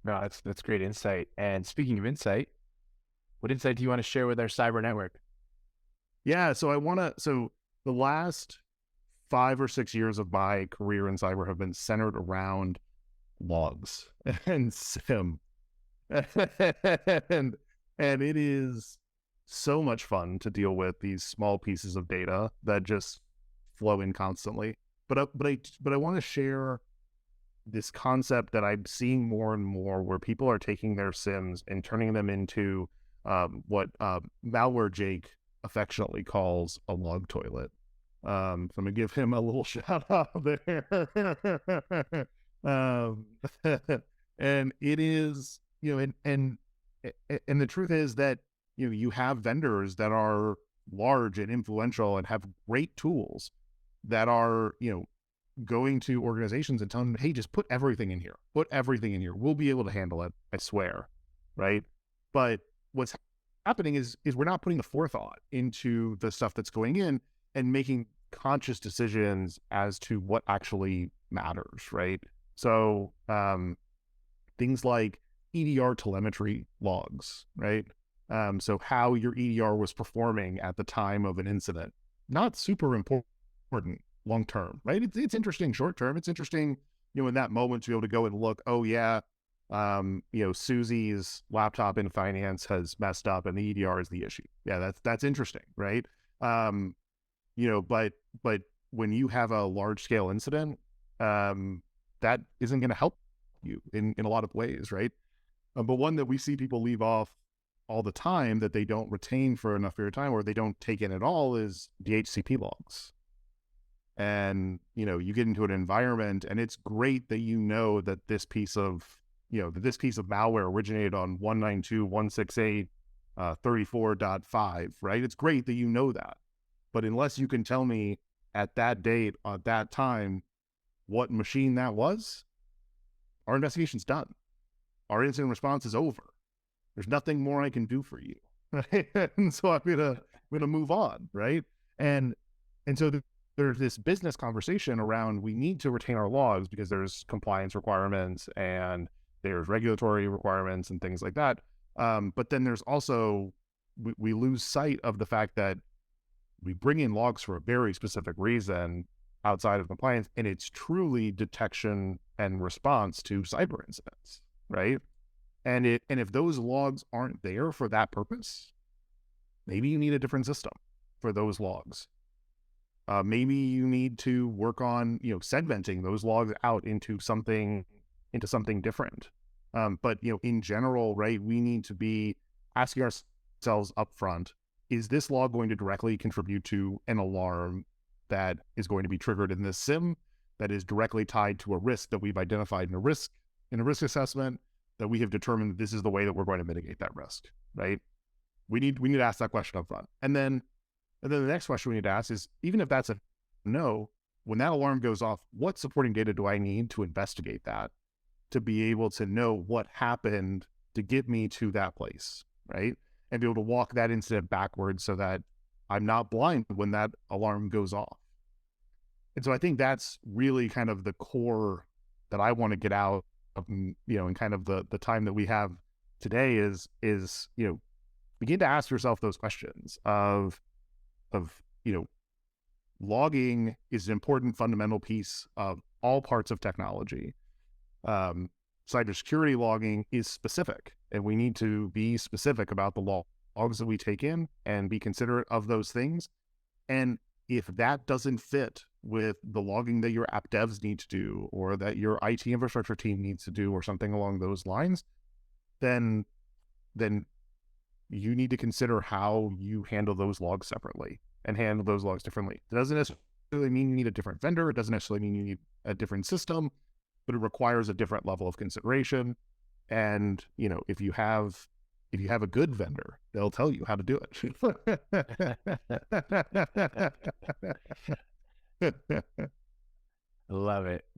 No, that's great insight. And speaking of insight, what insight do you want to share with our cyber network? Yeah, so the last 5 or 6 years of my career in cyber have been centered around logs and SIM. and and it is so much fun to deal with these small pieces of data that just flow in constantly. But I want to share this concept that I'm seeing more and more, where people are taking their SIMs and turning them into what malware Jake affectionately calls a log toilet. So I'm gonna give him a little shout out there. um, and it is, and the truth is that you have vendors that are large and influential and have great tools that are going to organizations and telling them, hey, just put everything in here. Put everything in here. We'll be able to handle it. I swear. Right. But what's happening is we're not putting the forethought into the stuff that's going in and making conscious decisions as to what actually matters. Right. So things like EDR telemetry logs, right? So how your EDR was performing at the time of an incident, not super important long term, right? It's interesting short term. It's interesting, in that moment to be able to go and look, oh yeah, Susie's laptop in finance has messed up and the EDR is the issue. Yeah, that's interesting, right? Um, but when you have a large scale incident, that isn't going to help you in a lot of ways, right? But one that we see people leave off all the time that they don't retain for enough period of time, or they don't take in at all, is DHCP logs. And you get into an environment, and it's great that that this piece of malware originated on 192.168.34.5, right? It's great that you know that, but unless you can tell me at that date, at that time, what machine that was, our investigation's done. Our incident response is over. There's nothing more I can do for you. Right? And so I'm gonna move on, right? And so there's this business conversation around, we need to retain our logs because there's compliance requirements and there's regulatory requirements and things like that. But then there's also, we lose sight of the fact that we bring in logs for a very specific reason outside of compliance, and it's truly detection and response to cyber incidents, right? And if those logs aren't there for that purpose, maybe you need a different system for those logs. Maybe you need to work on segmenting those logs out into something different. But in general, right, we need to be asking ourselves up front, is this log going to directly contribute to an alarm that is going to be triggered in this SIM, that is directly tied to a risk that we've identified in a risk assessment, that we have determined that this is the way that we're going to mitigate that risk, right? We need to ask that question up front. And then the next question we need to ask is, even if that's a no, when that alarm goes off, what supporting data do I need to investigate that, to be able to know what happened to get me to that place, right? And be able to walk that incident backwards so that I'm not blind when that alarm goes off. And so I think that's really kind of the core that I want to get out of, and kind of the time that we have today is, begin to ask yourself those questions of, logging is an important fundamental piece of all parts of technology. Cybersecurity logging is specific, and we need to be specific about the logs that we take in and be considerate of those things. And if that doesn't fit with the logging that your app devs need to do, or that your IT infrastructure team needs to do, or something along those lines, then you need to consider how you handle those logs separately and handle those logs differently. It doesn't necessarily mean you need a different vendor. It doesn't necessarily mean you need a different system, but it requires a different level of consideration. And, if you have a good vendor, they'll tell you how to do it. Love it.